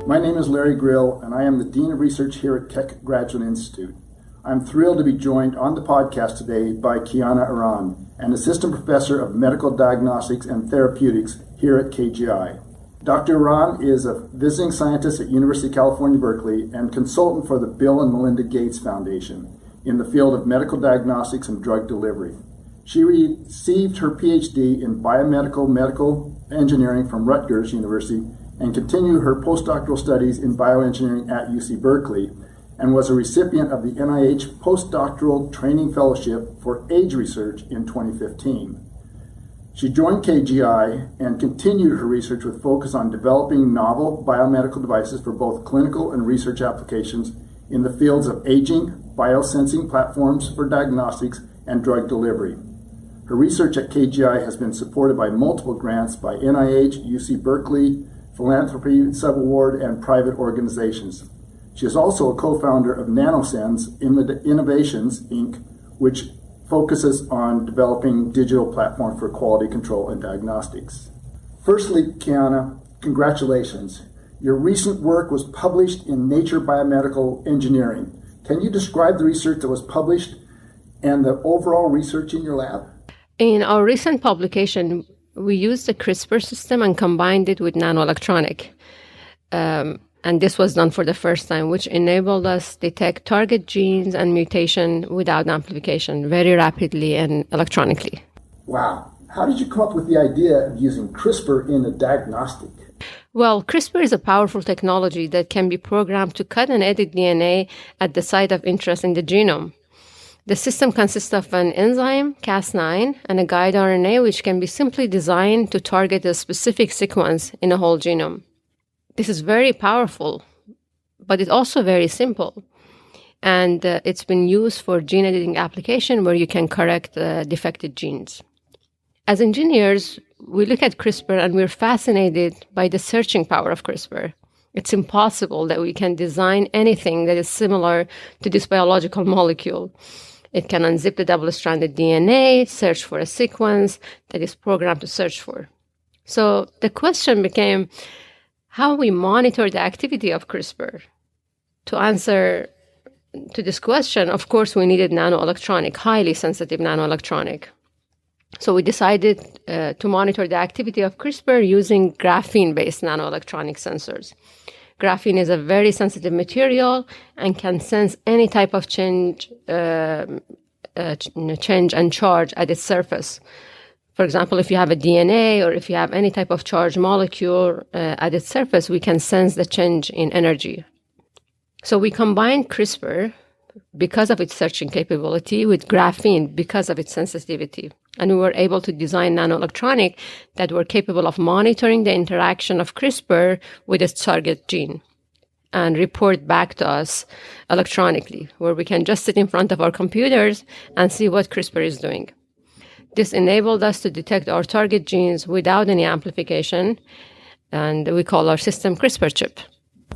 My name is Larry Grill, and I am the Dean of Research here at Keck Graduate Institute. I'm thrilled to be joined on the podcast today by Kiana Aran, an Assistant Professor of Medical Diagnostics and Therapeutics here at KGI. Dr. Aran is a visiting scientist at University of California, Berkeley, and consultant for the Bill and Melinda Gates Foundation in the field of medical diagnostics and drug delivery. She received her PhD in biomedical medical engineering from Rutgers University and continued her postdoctoral studies in bioengineering at UC Berkeley, and was a recipient of the NIH Postdoctoral Training Fellowship for AIDS Research in 2015. She joined KGI and continued her research with focus on developing novel biomedical devices for both clinical and research applications in the fields of aging, biosensing platforms for diagnostics, and drug delivery. Her research at KGI has been supported by multiple grants by NIH, UC Berkeley, philanthropy subaward, and private organizations. She is also a co-founder of NanoSense Innovations, Inc., which focuses on developing digital platforms for quality control and diagnostics. Firstly, Kiana, congratulations. Your recent work was published in Nature Biomedical Engineering. Can you describe the research that was published and the overall research in your lab? In our recent publication, we used the CRISPR system and combined it with nanoelectronic. And this was done for the first time, which enabled us to detect target genes and mutation without amplification very rapidly and electronically. Wow. How did you come up with the idea of using CRISPR in a diagnostic? Well, CRISPR is a powerful technology that can be programmed to cut and edit DNA at the site of interest in the genome. The system consists of an enzyme, Cas9, and a guide RNA, which can be simply designed to target a specific sequence in a whole genome. This is very powerful, but it's also very simple. And it's been used for gene editing application where you can correct defective genes. As engineers, we look at CRISPR and we're fascinated by the searching power of CRISPR. It's impossible that we can design anything that is similar to this biological molecule. It can unzip the double-stranded DNA, search for a sequence that is programmed to search for. So the question became, how we monitor the activity of CRISPR. To answer to this question, of course, we needed nanoelectronic, highly sensitive nanoelectronic. So we decided to monitor the activity of CRISPR using graphene-based nanoelectronic sensors. Graphene is a very sensitive material and can sense any type of change and charge at its surface. For example, if you have a DNA or if you have any type of charged molecule at its surface, we can sense the change in energy. So we combined CRISPR because of its searching capability with graphene because of its sensitivity. And we were able to design nanoelectronic that were capable of monitoring the interaction of CRISPR with its target gene and report back to us electronically, where we can just sit in front of our computers and see what CRISPR is doing. This enabled us to detect our target genes without any amplification, and we call our system CRISPR-Chip.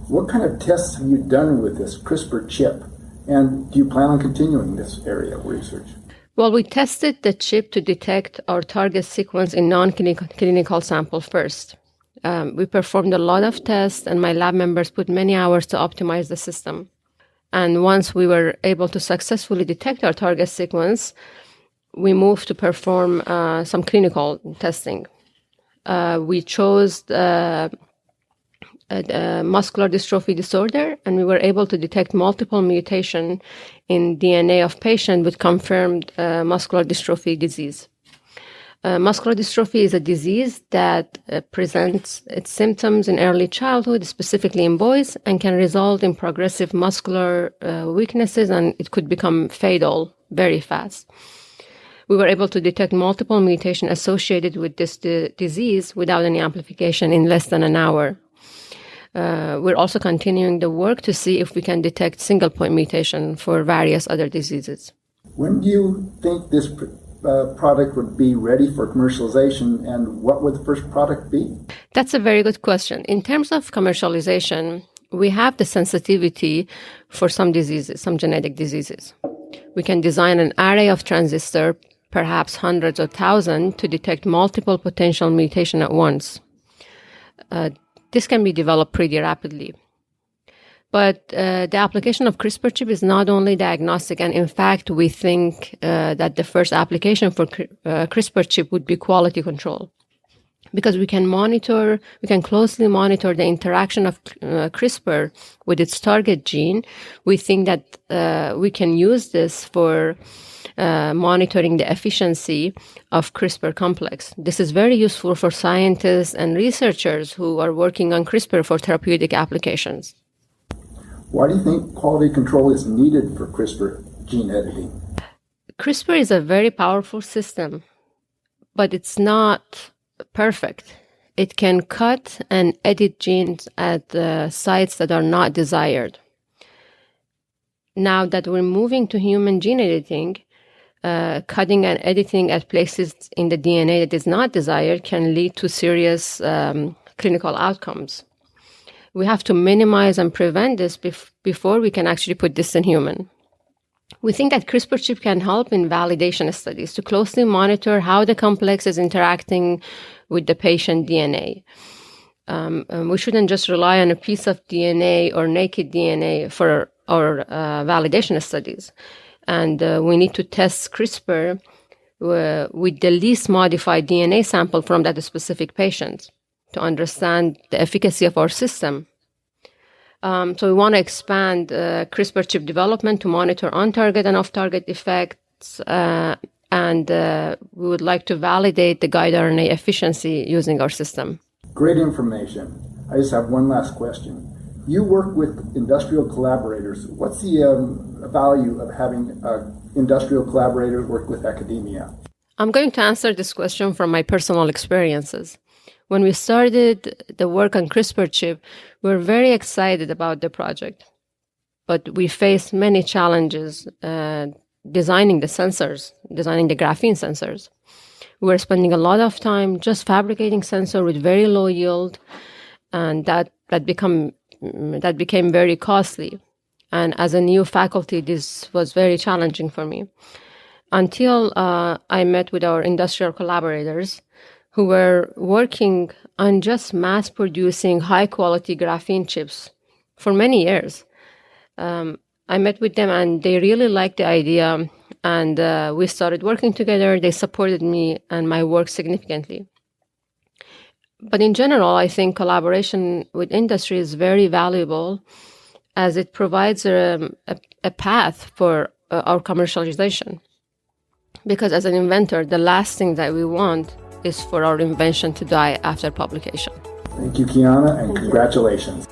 What kind of tests have you done with this CRISPR-Chip, and do you plan on continuing this area of research? Well, we tested the chip to detect our target sequence in non-clinical sample first. We performed a lot of tests, and my lab members put many hours to optimize the system. And once we were able to successfully detect our target sequence, we moved to perform some clinical testing. We chose muscular dystrophy disorder, and we were able to detect multiple mutation in DNA of patient with confirmed muscular dystrophy disease. Muscular dystrophy is a disease that presents its symptoms in early childhood, specifically in boys, and can result in progressive muscular weaknesses, and it could become fatal very fast. We were able to detect multiple mutations associated with this disease without any amplification in less than an hour. We're also continuing the work to see if we can detect single-point mutation for various other diseases. When do you think this product would be ready for commercialization, and what would the first product be? That's a very good question. In terms of commercialization, we have the sensitivity for some diseases, some genetic diseases. We can design an array of transistors, perhaps hundreds or thousands, to detect multiple potential mutations at once. This can be developed pretty rapidly. But the application of CRISPR-Chip is not only diagnostic, and in fact, we think that the first application for CRISPR-Chip would be quality control. Because we can closely monitor the interaction of CRISPR with its target gene. We think that we can use this for monitoring the efficiency of CRISPR complex. This is very useful for scientists and researchers who are working on CRISPR for therapeutic applications. Why do you think quality control is needed for CRISPR gene editing? CRISPR is a very powerful system, but it's not perfect. It can cut and edit genes at the sites that are not desired. Now that we're moving to human gene editing, cutting and editing at places in the DNA that is not desired can lead to serious clinical outcomes. We have to minimize and prevent this before we can actually put this in human. We think that CRISPR-Chip can help in validation studies to closely monitor how the complex is interacting with the patient DNA. We shouldn't just rely on a piece of DNA or naked DNA for our validation studies. And we need to test CRISPR with the least modified DNA sample from that specific patient to understand the efficacy of our system. So we want to expand CRISPR-Chip development to monitor on-target and off-target effects, and we would like to validate the guide RNA efficiency using our system. Great information. I just have one last question. You work with industrial collaborators. What's the value of having industrial collaborators work with academia? I'm going to answer this question from my personal experiences. When we started the work on CRISPR-Chip, we were very excited about the project, but we faced many challenges designing the graphene sensors. We were spending a lot of time just fabricating sensor with very low yield, and that became very costly. And as a new faculty, this was very challenging for me. Until I met with our industrial collaborators who were working on just mass-producing high-quality graphene chips for many years. I met with them, and they really liked the idea, and we started working together. They supported me and my work significantly. But in general, I think collaboration with industry is very valuable, as it provides a path for our commercialization. Because as an inventor, the last thing that we want is for our invention to die after publication. Thank you, Kiana, and congratulations.